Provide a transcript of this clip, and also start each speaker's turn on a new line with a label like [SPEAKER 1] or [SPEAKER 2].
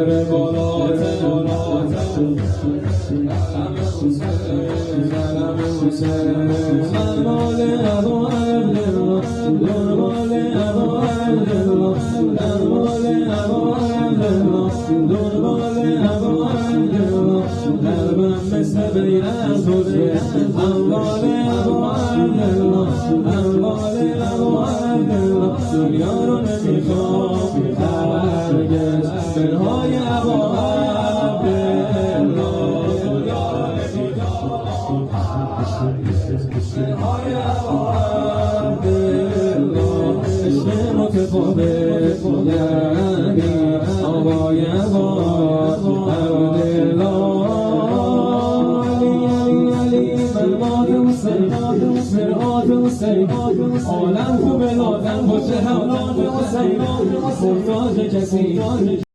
[SPEAKER 1] بره بالاتر من مال ابو عبدالله دنبال ابو عبدالله من مال ابو عبدالله دنبال ابو عبدالله قلبم مثل بیرت بوده اموال ابو عبدالله اموال ابو عبدالله دنیا رو نمیخوام هرگز دلهای ابو عبدالله دلهای ابو عبدالله عشق متفاوت یعنی آقای ابو عبدالله مرآت حسین عالم خوب لادن باشه حالات حسین محتاج کسی